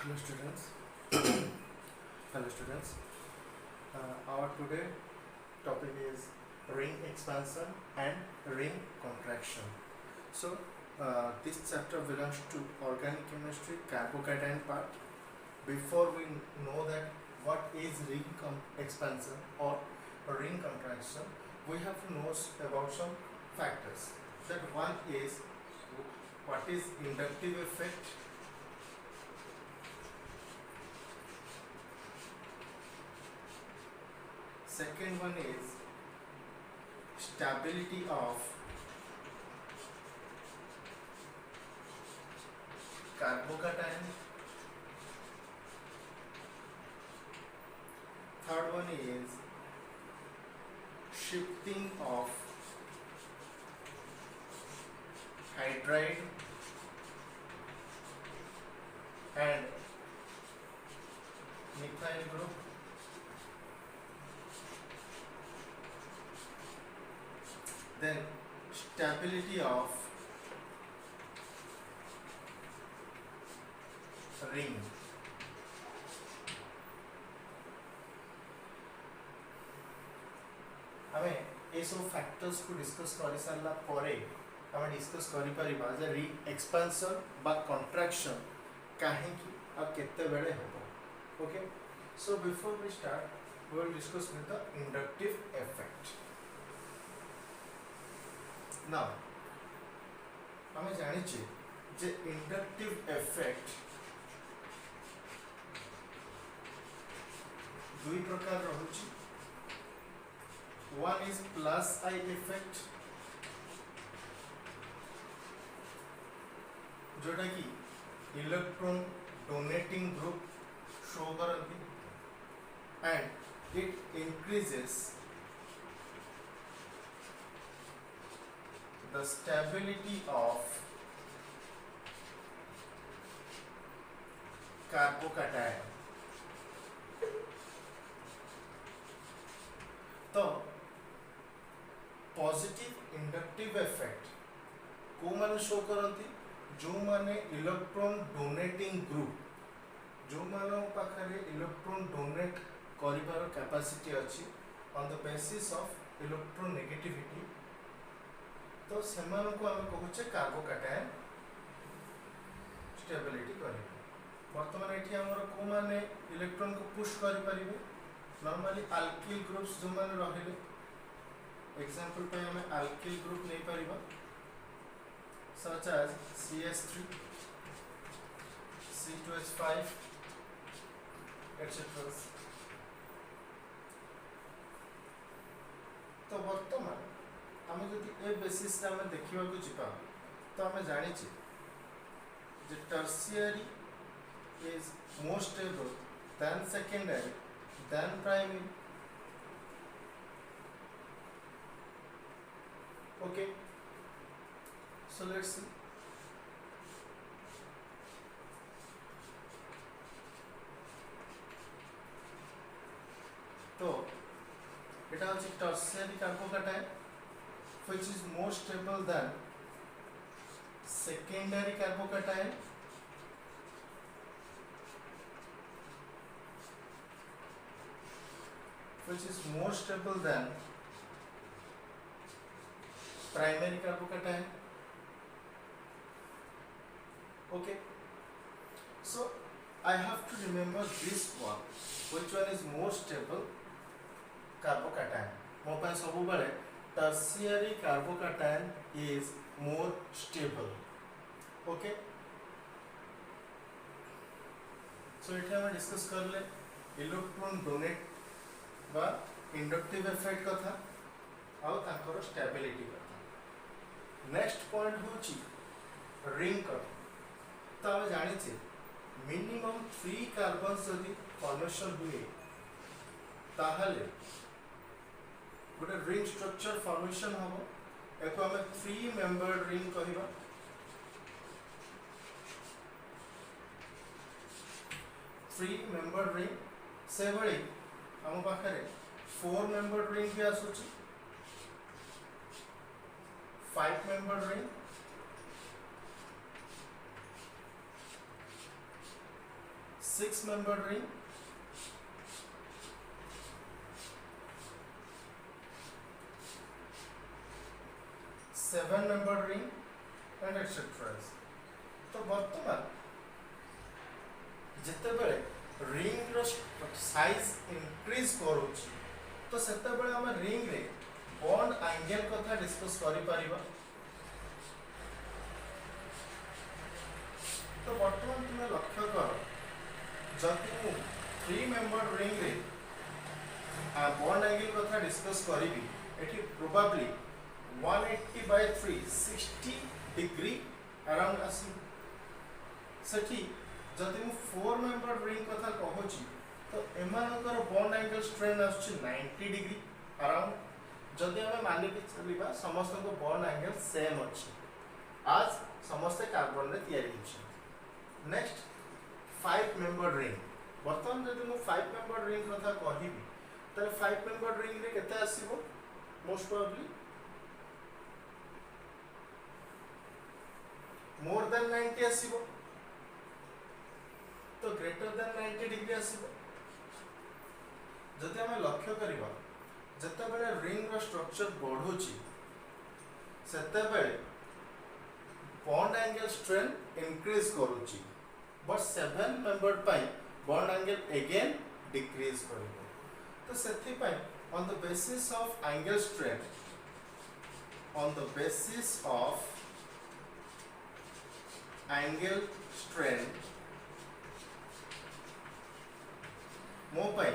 Hello students. Hello students. Our today topic is ring expansion and ring contraction. So this chapter belongs to organic chemistry carbocation part. Before we know that what is ring expansion or ring contraction, we have to know about some factors. That one is what is inductive effect. Second one is stability of carbocation. Third one is shifting of hydride and methyl group. Then stability of ring. आमे ये सब factors को discuss कर सारा परे आमे discuss करि परिबा जे री एक्सपेंशन बा कंट्रैक्शन काहे की आ केते बेले होबो. Okay, so before we start we will discuss with the inductive effect. Now आमे जानि छी जे इंडक्टिव इफेक्ट दुई प्रकार रहुची. One is plus I effect, जोटा कि इलेक्ट्रॉन डोनेटिंग ग्रुप शो करती and it increases the stability of carbocation. तो positive inductive effect को माने शो करती जो माने इलेक्ट्रॉन डोनेटिंग ग्रुप जो मानो पाखरे इलेक्ट्रॉन डोनेट करिवार कैपेसिटी अछि on the basis of electron negativity. तो सेमान को हम कहूचे कार्बोकैटायन स्टेबिलिटी करिवे. वर्तमान एठी हमर को माने इलेक्ट्रॉन को पुश करि परिबे. नॉर्मली अल्किल ग्रुप्स जो माने रहिले एग्जांपल पे हमें अल्किल ग्रुप नहीं परिबा such as CH3 C2H5 etc. तो वर्तमान आम जदि ए बेसिस रे आम देखा जीवा तो आम जानी जे tertiary is more stable than secondary than primary. Okay, so let's see. तो it is tertiary carbocation which is more stable than secondary carbocation which is more stable than primary carbocation. Okay, so I have to remember this one, which one is more stable carbocation. मो पे सब बेले tertiary carbocation is more stable. Okay, so इथे हम discuss करले electron donate बा inductive effect कथा आउ ताकर स्टेबिलिटी कथा. नेक्स्ट पॉइंट होची रिंग कट. तो हम जानी छे मिनिमम 3 कार्बन यदि फॉर्मेशन हुए ताहले गोटे रिंग स्ट्रक्चर फॉर्मेशन हम एको हम 3 मेंबर्ड रिंग कहिबा. 3 मेंबर्ड रिंग से भली हम पाखरे 4 मेंबर्ड रिंग भी आसुची 5 member ring 6 member ring, 7 member ring and etc. तो वर्तमान जिते बेले रिंग रो साइज इंक्रीज करूची तो सेते बेले हम रिंग रे बॉन्ड एंगल कथा डिस्कस करि परिबा। तो वर्तमान तुम लक्ष्य कर जदि मु 3 मेंबर रिंग रे बॉन्ड एंगल कथा डिस्कस करिवि एठी प्रोबेबली 180 by 3 60 डिग्री अराउंड आसी सेठी जदि मु 4 मेंबर रिंग कथा कहूची तो एमानकर बॉन्ड एंगल स्ट्रेन आछी 90 डिग्री अराउंड। जदि हम मानि के चलिबा समस्त को बॉन्ड एंगल सेम अछि आज समस्त कार्बन रे तयारी होछि। नेक्स्ट 5 मेंबर रिंग बर्तमान जदि मु 5 मेंबर रिंग कथा कहिबी त 5 मेंबर रिंग रे केते आसीबो मोस्ट प्रोबेबली मोर देन 90 आसीबो तो ग्रेटर देन 90 डिग्री आसीबो। जदि हम लक्ष्य करिबा जते बेले रिंग रो स्ट्रक्चर बढ़ुची सेते बेले बॉन्ड एंगल स्ट्रेन इंक्रीज करूची but 7 member pi bond angle again decrease करिबो। तो सेथि pi on the basis of angle strain मो pi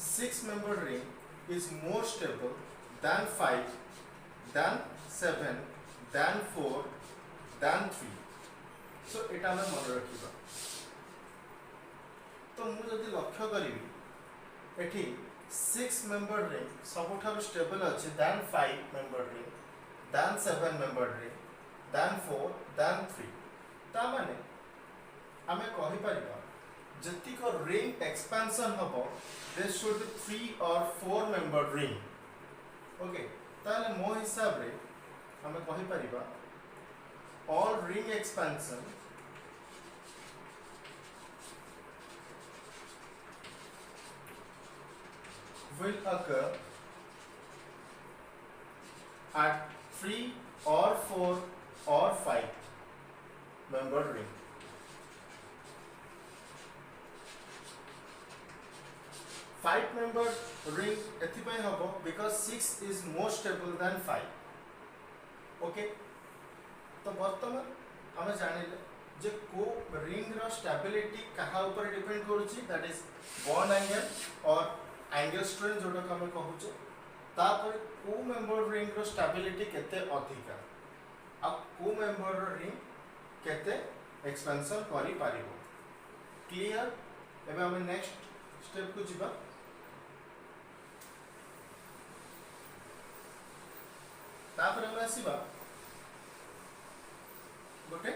6 member ring is more stable than 5 than 7 than 4 than 3. So एटा हम मन रखिबा। तो मु जदि लक्ष्य करिवि एठी 6 member ring सबुठार स्टेबल अछि than 5 member ring than 7 member ring than 4 than 3 ता माने हमें कहि परिबा जति को रिंग एक्सपेंशन हबो this should be 3 or 4 member ring। Okay ताले मो हिसाब रे हमें कहि परिबा all ring expansion will occur at 3 or 4 or 5 member ring। 5 member ring एथिपाई हबो because 6 is more stable than 5। Okay तो वर्तमान हम जानिले जे को रिंग रो स्टेबिलिटी कहा ऊपर डिपेंड करूची दैट इज बॉन्ड एंगल और एंगल स्ट्रेन जोटा हम कहूचे तापर को मेंबर रिंग रो स्टेबिलिटी केते अधिका अब को मेंबर रो रिंग केते एक्सपेंशन करि पारिबो। क्लियर एबे हम नेक्स्ट स्टेप को जिबा। तापर हम आसीबा गोटे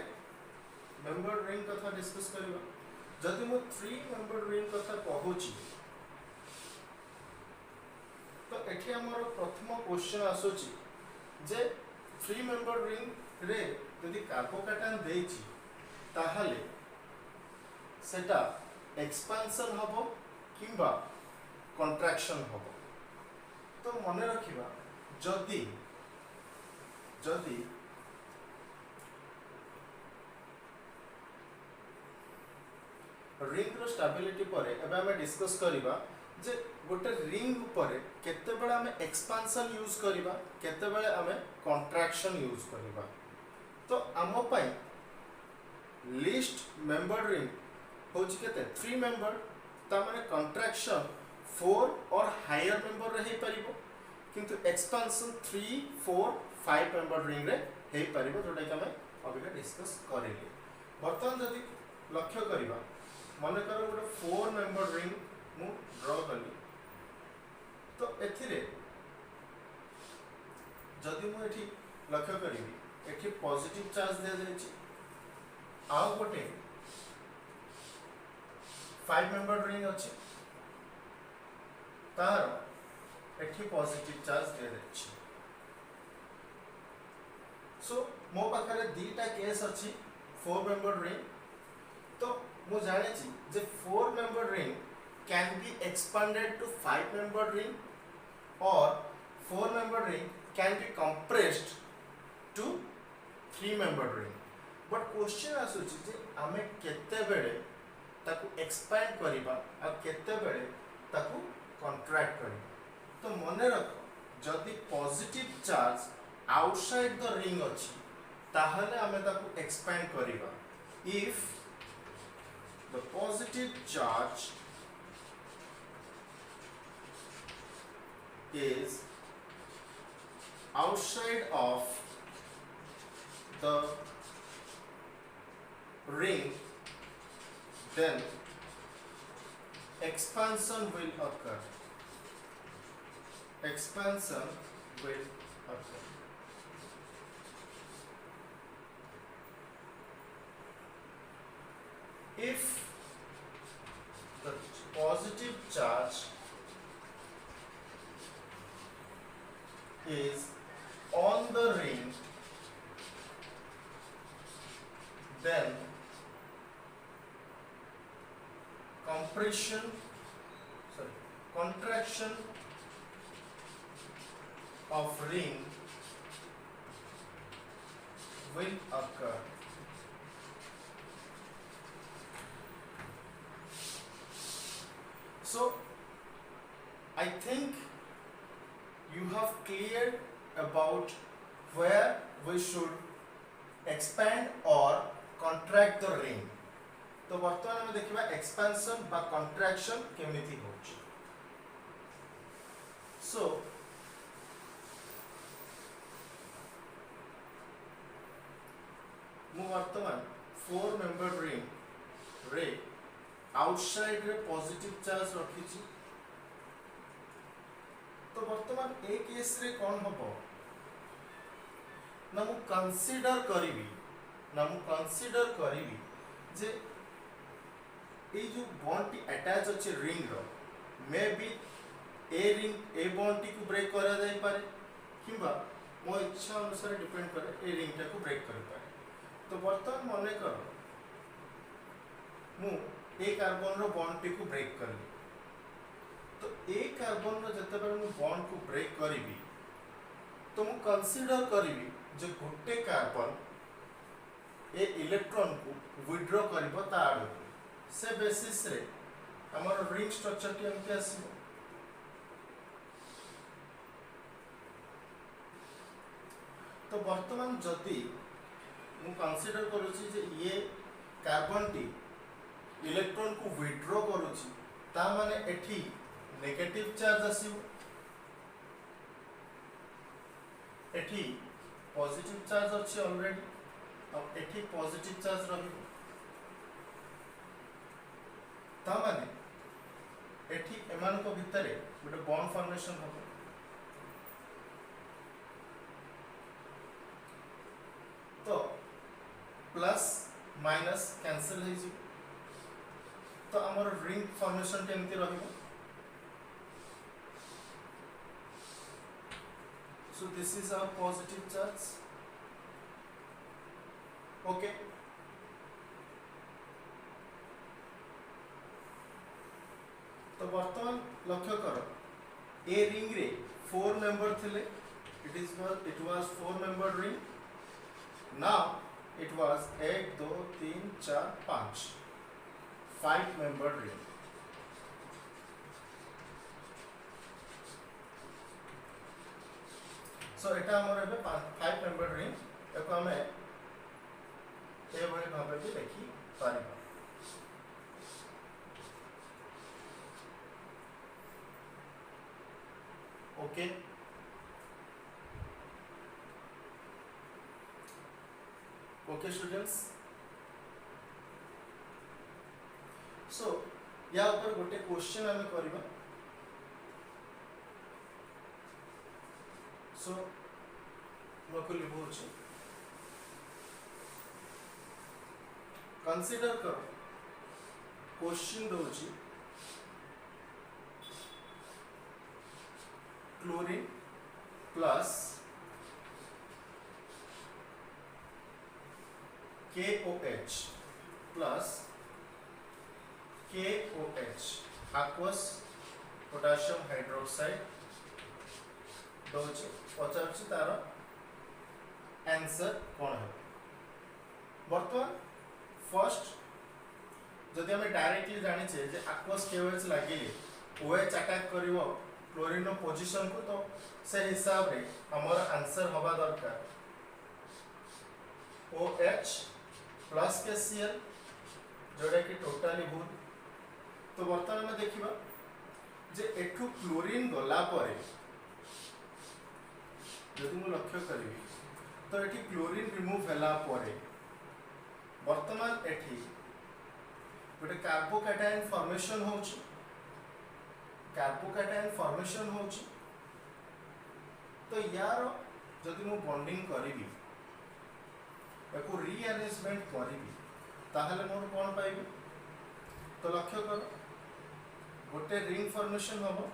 मेंबर रिंग कथा डिस्कस करबा। जदि मु 3 मेंबर रिंग कथा कहूची तो एठी हमर प्रथम क्वेश्चन आसोची जे 3 मेंबर रिंग रे यदि कार्बोकैटायन देइची ताहाले सेटा एक्सपेंशन हबो किंबा कंट्रैक्शन हबो। तो मने रखिबा जदि रिंग रो स्टेबिलिटी परे एबे हमें डिस्कस करिबा जे गोटे रिंग परे केते बेले हमें एक्सपेंशन यूज करिबा केते बेले हमें कंट्रैक्शन यूज करिबा। तो आमो पाई लिस्ट मेंबर रिंग होची केते 3 मेंबर ता माने कंट्रैक्शन 4 और हायर मेंबर रे हे परिबो किंतु एक्सपेंशन 3 4 5 मेंबर रिंग रे हे परिबो जोटा कि हमें अभी डिस्कस करेले। वर्तमान जदि लक्ष्य करिबा माने करो गोटे 4 मेंबर रिंग मु ड्रा कली तो एथिरे जदि मु एठी लक्ष्य करिवि एठी पॉजिटिव चार्ज दे जायछि आ गोटे 5 मेंबर रिंग अछि तार एठी पॉजिटिव चार्ज दे जायछि। सो मो पाखरे दीटा केस अछि 4 मेंबर रिंग तो मु जाने छी जे 4 membered ring can be expanded to 5 membered ring or 4 membered ring can be compressed to 3 membered ring. But question आसुची जे आमे केते बेले ताकू एक्सपैंड करिबा आ केते बेले ताकू कॉन्ट्रैक्ट करिबा। तो मने रखो जदि positive charge outside the ring अछि ताहले आमे ताकू एक्सपैंड करिबा। If the positive charge is outside of the ring, then expansion will occur. Expansion will occur. If the positive charge is on the ring, then contraction of ring will occur. So I think you have cleared about where we should expand or contract the ring. तो वर्तमान में देखिबा expansion बा contraction केमिति होची। सो मु वर्तमान 4 membered ring रे आउटसाइड रे पॉजिटिव चार्ज रखी छी। तो वर्तमान ए केस रे कोन हबो ना मु कंसीडर करिवि जे ए जो बॉन्ड टी अटैच अछि रिंग रो मे बी ए बॉन्ड टी को ब्रेक करा जाय पारे किबा मो इच्छा अनुसार डिपेंड करे ए रिंग टा को ब्रेक करि पारे। तो वर्तमान मने करो मु ए कार्बन रो बॉन्ड टी को ब्रेक करली। तो ए कार्बन रो जते बेर मु बॉन्ड को ब्रेक करिवि तो मु कंसीडर करिवि जे गोटे कार्बन ए इलेक्ट्रॉन को विथड्रॉ करिवो ता आडो से बेसिस रे हमर रिंग स्ट्रक्चर टी हमके आसीबो। तो वर्तमान जदि मु कंसीडर करूची जे ये कार्बन टी इलेक्ट्रॉन को विथड्रॉ करूची ता माने एठी नेगेटिव चार्ज आसीबो, एठी पॉजिटिव चार्ज अछि ऑलरेडी अब एठी पॉजिटिव चार्ज रहिबो ता माने एठी एमान को भितरे गोटे बॉन्ड फॉर्मेशन हबो। तो प्लस माइनस कैंसिल हो जी तो हमर रिंग फॉर्मेशन टेमती रहिबो। So this is our positive charge. Okay. तो वर्तमान लक्ष्य करो ए रिंग रे 4 मेंबर थिले it was 4 membered ring. Now it was 1 2 3 4 5 5 membered ring. So एटा हमर एबे 5 membered ring एको हमें ए भली भाबे भी देखि पारिबा। Okay okay students. सो या ऊपर गोटे क्वेश्चन हमें करबा। सो मको लिखोछि कंसीडर करो क्वेश्चन दोछि chlorine plus KOH plus KOH aqueous potassium hydroxide दौर पचार तार आंसर कौन है बर्तमान फर्स्ट जदि आम डायरेक्टली जाने जे aqueous KOH लगे OH अटैक करिवो क्लोरीन पोजीशन को तो से हिसाब रे हमर आंसर हवा दरकार OH प्लस के Cl जोड़ा कि टोटली भूल तो बर्तमान में देखिबा जे एठू क्लोरीन गला परे यदि मु लक्ष्य करी तो एठी क्लोरीन रिमूव हला परे वर्तमान एठी गोटे कार्बोकैटायन फॉर्मेशन होची कार्बोकैटायन फॉर्मेशन होची तो यार जदि मु बॉन्डिंग करिवि एको रीअरेंजमेंट करिवि ताहले मोर कोन पाइबि तो लक्ष्य कर गोटे रिंग फॉर्मेशन हबो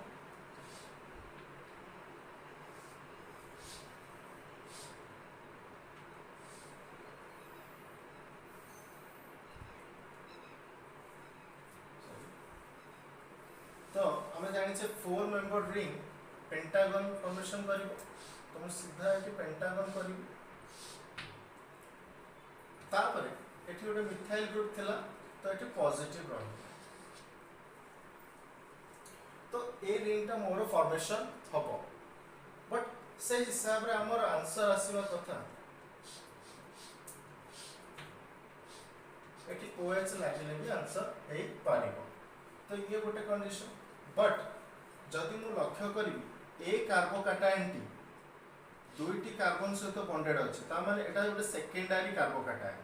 तो हमें जानी छे 4 मेंबर रिंग पेंटागन फॉर्मेशन करिवो तो हम सीधा एठी पेंटागन करिवो तापर एठी गोटे मिथाइल ग्रुप थिला तो एठी पॉजिटिव रही तो ए रिंग टा मोर फॉर्मेशन हबो बट से हिसाब रे हमर आंसर आसीबा कथा एठी OH लागिले भी आंसर हे पारिबो तो ये गोटे कंडीशन बट जदि मु लक्ष्य करी ए कार्बोकैटायन टी दुईटी कार्बन सहित बॉन्डेड अछि ता माने एटा गोटे सेकेंडरी कार्बोकैटायन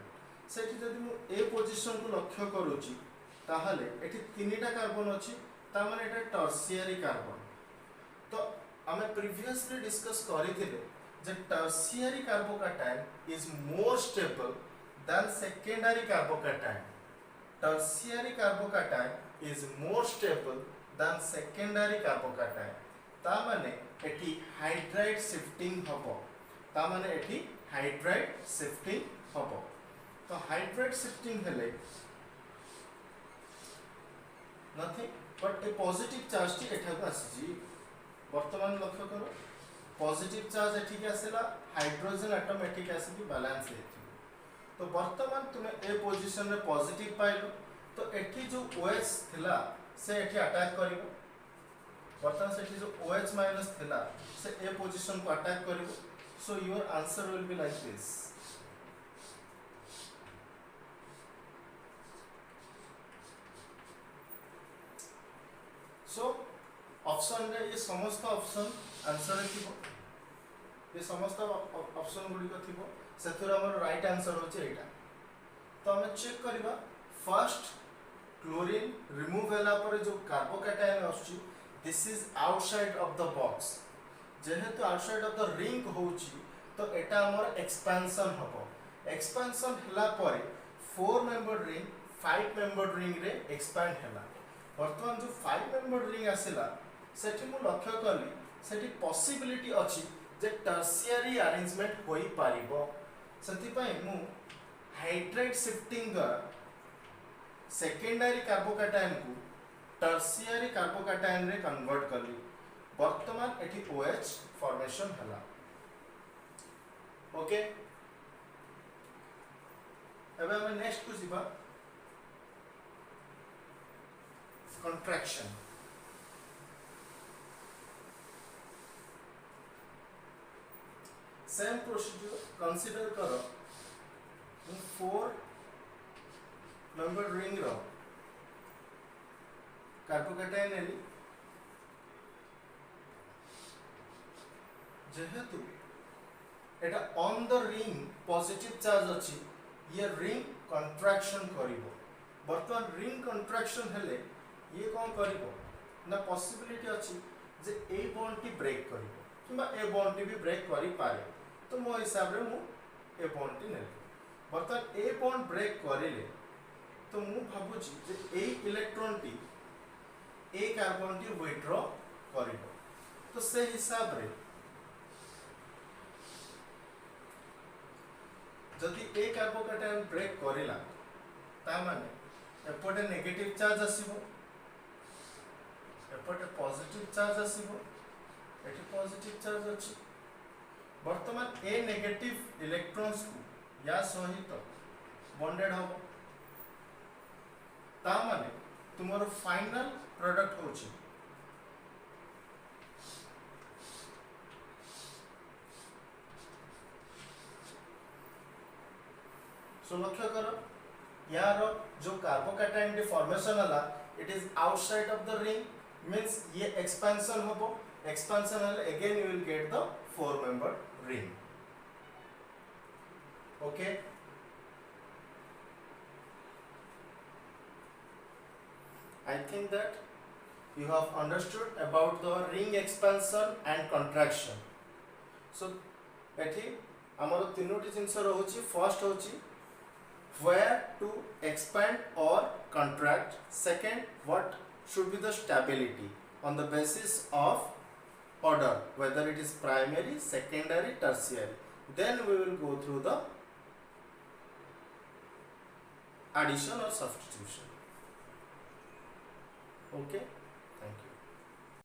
सेठी जदि मु ए पोजीशन को लक्ष्य करूची ताहले एठी तीनटा कार्बन अछि ता माने एटा टर्शियरी कार्बन तो हमें प्रीवियसली डिस्कस करिथिले जे tertiary carbocation is more stable than secondary carbocation tertiary carbocation is more stable than secondary carbocation ता माने एठी हाइड्राइड शिफ्टिंग हबो ता माने एठी हाइड्राइड शिफ्टिंग हबो तो हाइड्राइड शिफ्टिंग हेले नथिंग बट ए पॉजिटिव चार्ज टी एठा को आसी वर्तमान लक्ष्य करो पॉजिटिव चार्ज एठी के आसेला हाइड्रोजन एटम एठी के आसी बैलेंस हेथि तो वर्तमान तुमे ए पोजीशन रे पॉजिटिव पाइलो तो एठी जो OH थिला से एठी अटैक करिवो वर्तमान से एठी जो OH माइनस थिला से ए पोजीशन को अटैक करिवो so your answer will be like this so option रे ये समस्त ऑप्शन आंसर थिबो ये समस्त ऑप्शन गुडी को थिबो सेथुर हमर राइट आंसर होचे एटा तो हमें चेक करबा फर्स्ट क्लोरीन रिमूव होला पर जो कार्बोकैटायन आछी this is outside of the box जेहेतु आउटसाइड ऑफ द रिंग होची तो एटा हमर एक्सपेंशन हबो एक्सपेंशन हला पर 4 मेंबर रिंग 5 मेंबर रिंग रे एक्सपैंड हला वर्तमान जो 5 मेंबर रिंग आसिला सेठी मु लक्ष्य करली सेठी पॉसिबिलिटी अछि जे टर्शियरी अरेंजमेंट होई पारिबो सेति पई मु हाइड्राइड शिफ्टिंग सेकेंडरी कार्बोकैटायन को टर्शियरी कार्बोकैटायन रे कन्वर्ट करली वर्तमान एठी OH फॉर्मेशन हला ओके एबे हम नेक्स्ट को जिबा contraction same procedure consider करो 4 नंबर रिंग रो कार्बोकैटायन एली जेहेतु एटा on the ring positive charge अछि ये रिंग कंट्रैक्शन करिवो वर्तमान रिंग कंट्रैक्शन हेले ये कोन करिवो ना पॉसिबिलिटी अछि जे ए बॉन्ड टी ब्रेक करिवो किबा ए बॉन्ड टी भी ब्रेक करि पारे तो मो हिसाब रे मु ए बॉन्ड टी नेली वर्तमान ए बॉन्ड ब्रेक करिले तो मु भाबुची जे ए इलेक्ट्रॉन टी ए कार्बन टी विथड्रॉ करिवो तो से हिसाब रे जदि ए कार्बोकैटायन ब्रेक करिला ता माने एपटे नेगेटिव चार्ज आसीबो एपटे पॉजिटिव चार्ज आसीबो एठी पॉजिटिव चार्ज अछि वर्तमान ए नेगेटिव इलेक्ट्रॉन्स को या सहित बॉन्डेड हो ता माने तुमर फाइनल प्रोडक्ट होछि सो लक्ष्य करो यार जो कार्बोकैटायन फॉर्मेशन हला it is outside of the ring means ये एक्सपेंशन होबो एक्सपेंशन हले again you will get the 4 member ring okay I think that you have understood about the ring expansion and contraction so एठी हमर तीनोटी जिंस रहउची first होची where to expand or contract second what should be the stability on the basis of order whether it is primary secondary tertiary then we will go through the addition or substitution okay thank you